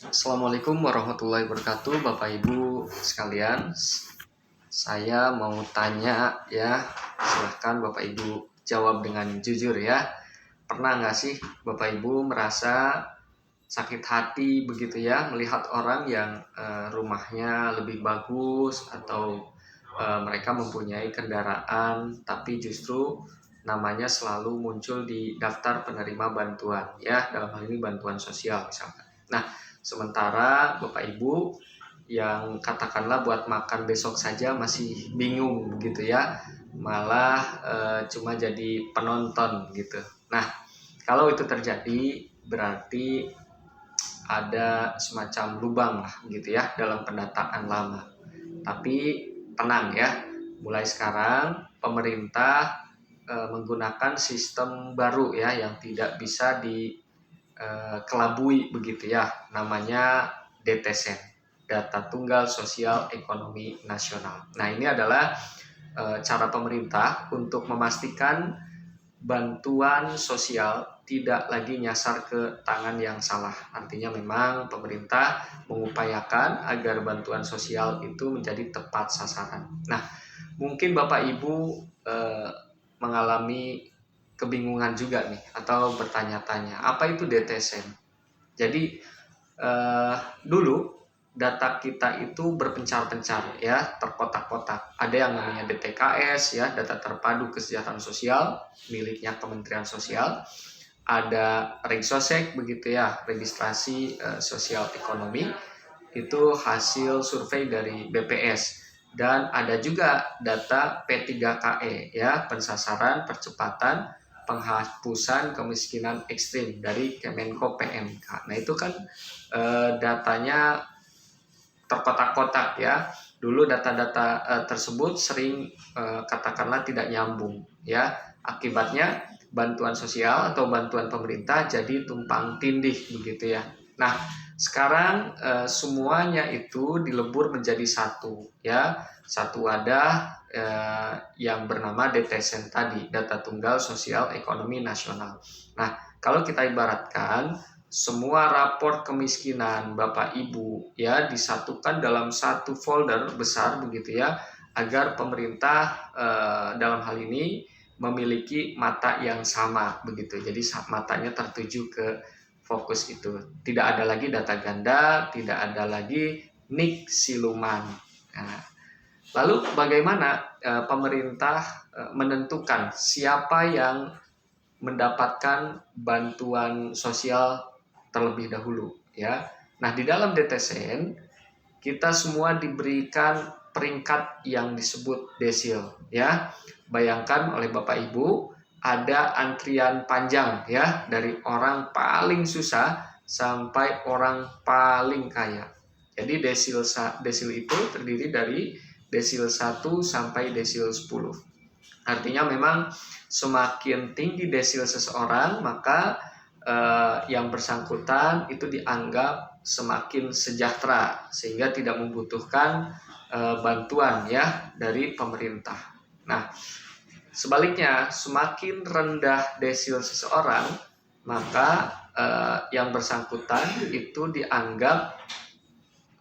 Assalamualaikum warahmatullahi wabarakatuh, Bapak Ibu sekalian. Saya mau tanya ya, silahkan Bapak Ibu jawab dengan jujur ya. Pernah nggak sih Bapak Ibu merasa sakit hati begitu ya melihat orang yang rumahnya lebih bagus atau mereka mempunyai kendaraan tapi justru namanya selalu muncul di daftar penerima bantuan ya, dalam hal ini bantuan sosial misalkan. Nah, sementara Bapak Ibu yang katakanlah buat makan besok saja masih bingung gitu ya, malah cuma jadi penonton gitu. Nah, kalau itu terjadi berarti ada semacam lubang lah gitu ya dalam pendataan lama. Tapi tenang ya, mulai sekarang pemerintah menggunakan sistem baru ya yang tidak bisa dikelabui begitu ya, namanya DTSN, Data Tunggal Sosial Ekonomi Nasional. Nah, ini adalah cara pemerintah untuk memastikan bantuan sosial tidak lagi nyasar ke tangan yang salah. Artinya memang pemerintah mengupayakan agar bantuan sosial itu menjadi tepat sasaran. Nah, mungkin Bapak Ibu mengalami kebingungan juga nih atau bertanya-tanya apa itu DTSN. Jadi dulu data kita itu berpencar-pencar ya, terkotak-kotak. Ada yang namanya DTKS ya, data terpadu kesejahteraan sosial miliknya Kementerian Sosial. Ada Regsosek begitu ya, registrasi sosial ekonomi, itu hasil survei dari BPS. Dan ada juga data P3KE ya, pensasaran percepatan penghapusan kemiskinan ekstrim dari Kemenko PMK. Nah, itu kan datanya terkotak-kotak ya. Dulu data-data tersebut sering katakanlah tidak nyambung ya. Akibatnya bantuan sosial atau bantuan pemerintah jadi tumpang tindih begitu ya. Nah, sekarang semuanya itu dilebur menjadi satu ya, satu wadah yang bernama DTSN tadi, Data Tunggal Sosial Ekonomi Nasional. Nah, kalau kita ibaratkan semua rapor kemiskinan Bapak Ibu ya disatukan dalam satu folder besar begitu ya, agar pemerintah dalam hal ini memiliki mata yang sama begitu. Jadi matanya tertuju ke fokus itu. Tidak ada lagi data ganda, tidak ada lagi nik siluman. Nah, lalu bagaimana pemerintah menentukan siapa yang mendapatkan bantuan sosial terlebih dahulu ya. Nah, di dalam DTSN kita semua diberikan peringkat yang disebut desil ya. Bayangkan oleh Bapak Ibu ada antrian panjang ya, dari orang paling susah sampai orang paling kaya. Jadi desil itu terdiri dari desil 1 sampai desil 10. Artinya memang semakin tinggi desil seseorang, maka yang bersangkutan itu dianggap semakin sejahtera sehingga tidak membutuhkan bantuan ya dari pemerintah. Nah, sebaliknya semakin rendah desil seseorang, maka yang bersangkutan itu dianggap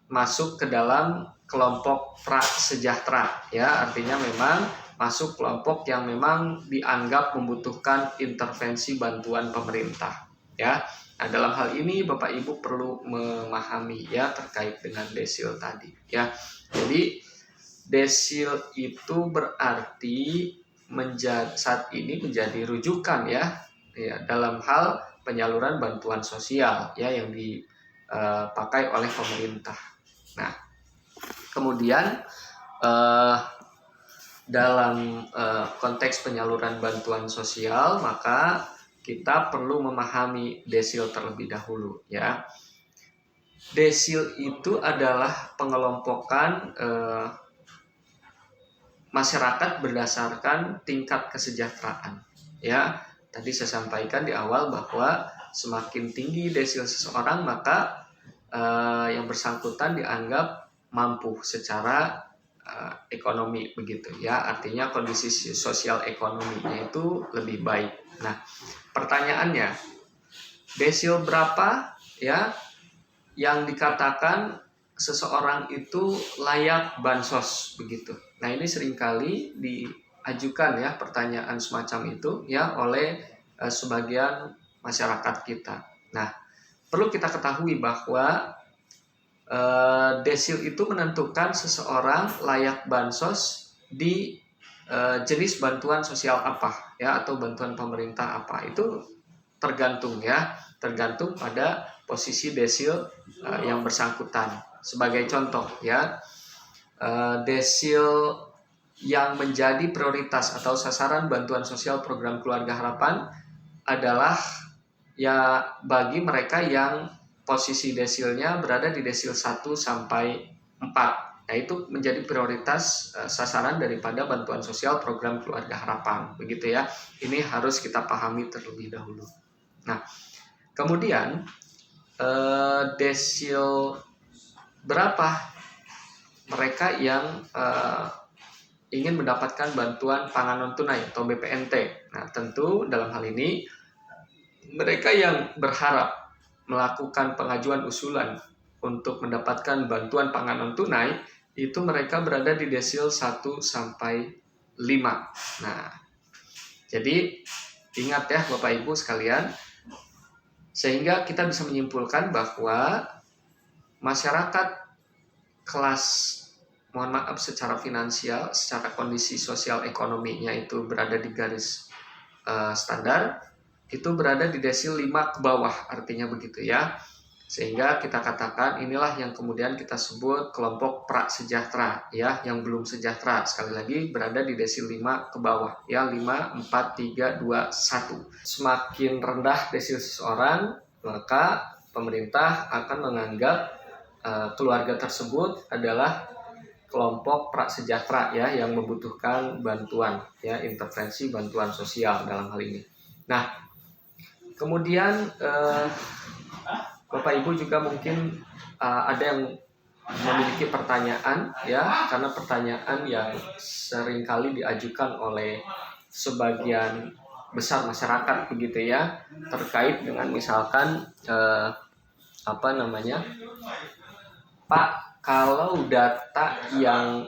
masuk ke dalam kelompok prasejahtera ya, artinya memang masuk kelompok yang memang dianggap membutuhkan intervensi bantuan pemerintah ya. Nah, dalam hal ini Bapak Ibu perlu memahami ya terkait dengan desil tadi ya. Jadi desil itu berarti saat ini menjadi rujukan ya, dalam hal penyaluran bantuan sosial ya yang dipakai oleh pemerintah. Nah, kemudian dalam konteks penyaluran bantuan sosial, maka kita perlu memahami desil terlebih dahulu ya. Desil itu adalah pengelompokan masyarakat berdasarkan tingkat kesejahteraan ya. Tadi saya sampaikan di awal bahwa semakin tinggi desil seseorang, maka yang bersangkutan dianggap mampu secara ekonomi begitu ya, artinya kondisi sosial ekonominya itu lebih baik. Nah, pertanyaannya, desil berapa ya yang dikatakan seseorang itu layak bansos begitu. Nah, ini seringkali diajukan ya pertanyaan semacam itu ya oleh sebagian masyarakat kita. Nah, perlu kita ketahui bahwa desil itu menentukan seseorang layak bansos di jenis bantuan sosial apa ya, atau bantuan pemerintah apa. Itu tergantung pada posisi desil yang bersangkutan. Sebagai contoh ya, desil yang menjadi prioritas atau sasaran bantuan sosial program Keluarga Harapan adalah ya bagi mereka yang posisi desilnya berada di desil 1 sampai 4. Nah, itu menjadi prioritas sasaran daripada bantuan sosial program Keluarga Harapan. Begitu ya. Ini harus kita pahami terlebih dahulu. Nah, kemudian desil berapa mereka yang ingin mendapatkan bantuan pangan non tunai atau BPNT. Nah, tentu dalam hal ini mereka yang berharap melakukan pengajuan usulan untuk mendapatkan bantuan pangan non tunai itu mereka berada di desil 1 sampai 5. Nah, jadi ingat ya Bapak Ibu sekalian, sehingga kita bisa menyimpulkan bahwa masyarakat kelas, mohon maaf, secara finansial, secara kondisi sosial ekonominya itu berada di garis standar, itu berada di desil 5 ke bawah, artinya begitu ya. Sehingga kita katakan inilah yang kemudian kita sebut kelompok prasejahtera ya, yang belum sejahtera. Sekali lagi berada di desil 5 ke bawah ya, 5, 4, 3, 2, 1. Semakin rendah desil seseorang, maka pemerintah akan menganggap keluarga tersebut adalah kelompok prasejahtera ya, yang membutuhkan bantuan ya, intervensi bantuan sosial dalam hal ini. Nah, kemudian Bapak Ibu juga mungkin ada yang memiliki pertanyaan ya, karena pertanyaan yang seringkali diajukan oleh sebagian besar masyarakat begitu ya, terkait dengan misalkan Pak, kalau data yang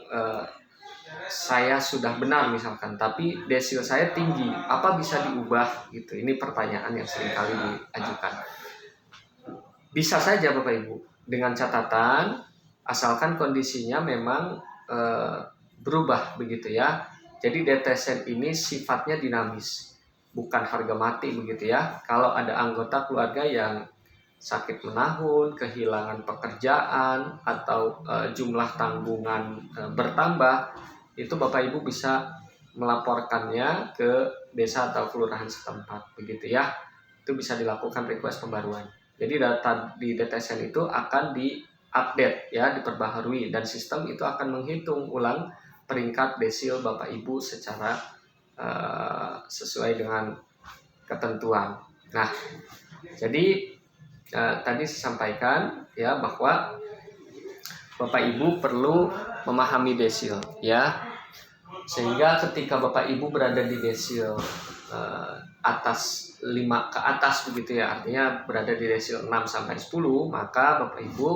saya sudah benar misalkan, tapi desil saya tinggi, apa bisa diubah gitu? Ini pertanyaan yang seringkali diajukan. Bisa saja Bapak Ibu, dengan catatan asalkan kondisinya memang berubah begitu ya. Jadi DTSN ini sifatnya dinamis, bukan harga mati begitu ya. Kalau ada anggota keluarga yang sakit menahun, kehilangan pekerjaan, atau jumlah tanggungan bertambah, itu Bapak Ibu bisa melaporkannya ke desa atau kelurahan setempat begitu ya. Itu bisa dilakukan request pembaruan. Jadi data di DTSN itu akan diupdate ya, diperbaharui, dan sistem itu akan menghitung ulang peringkat desil Bapak Ibu secara sesuai dengan ketentuan. Nah, jadi tadi saya sampaikan ya bahwa Bapak Ibu perlu memahami desil ya, sehingga ketika Bapak Ibu berada di desil atas 5 ke atas begitu ya, artinya berada di desil 6 sampai 10, maka Bapak Ibu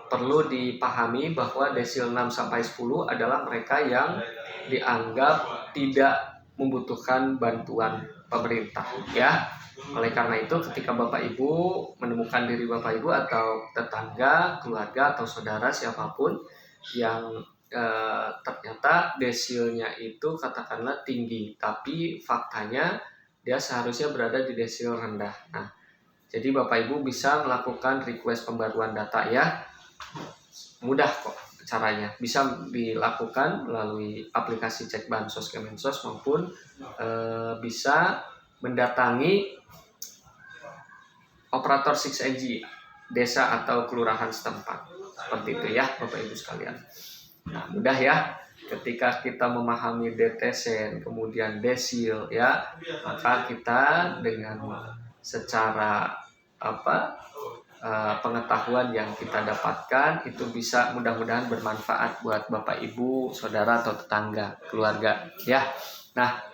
perlu dipahami bahwa desil 6 sampai 10 adalah mereka yang dianggap tidak membutuhkan bantuan pemerintah ya. Oleh karena itu, ketika Bapak Ibu menemukan diri Bapak Ibu atau tetangga, keluarga atau saudara siapapun yang ternyata desilnya itu katakanlah tinggi, tapi faktanya dia seharusnya berada di desil rendah. Nah, jadi Bapak Ibu bisa melakukan request pembaruan data ya. Mudah kok caranya, bisa dilakukan melalui aplikasi Cek Bansos Kemensos maupun bisa mendatangi operator 6NG desa atau kelurahan setempat. Seperti itu ya Bapak Ibu sekalian. Nah, mudah ya, ketika kita memahami DTSN kemudian desil ya, maka kita dengan secara pengetahuan yang kita dapatkan itu bisa mudah-mudahan bermanfaat buat Bapak Ibu, saudara atau tetangga, keluarga ya. Nah,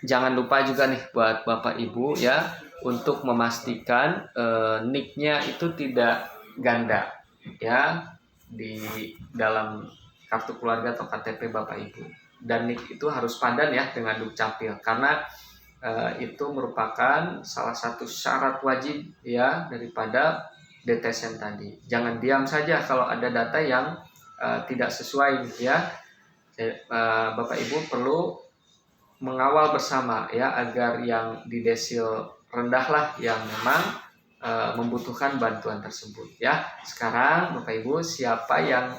jangan lupa juga nih buat Bapak Ibu ya, untuk memastikan NIK-nya itu tidak ganda ya di dalam kartu keluarga atau KTP Bapak Ibu. Dan NIK itu harus padan ya dengan Dukcapil, karena itu merupakan salah satu syarat wajib ya daripada DTSN tadi. Jangan diam saja kalau ada data yang tidak sesuai ya. Bapak Ibu perlu mengawal bersama ya agar yang di desil rendah lah yang memang membutuhkan bantuan tersebut ya. Sekarang Bapak Ibu, siapa yang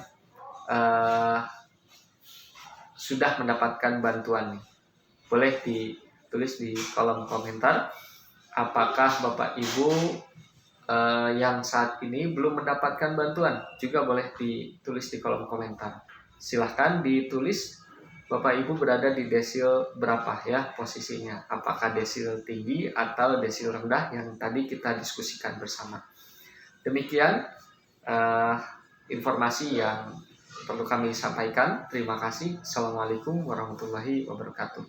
sudah mendapatkan bantuan nih? Boleh ditulis di kolom komentar. Apakah Bapak Ibu yang saat ini belum mendapatkan bantuan? Juga boleh ditulis di kolom komentar. Silahkan ditulis Bapak Ibu berada di desil berapa ya posisinya. Apakah desil tinggi atau desil rendah yang tadi kita diskusikan bersama. Demikian informasi yang perlu kami sampaikan. Terima kasih. Assalamualaikum warahmatullahi wabarakatuh.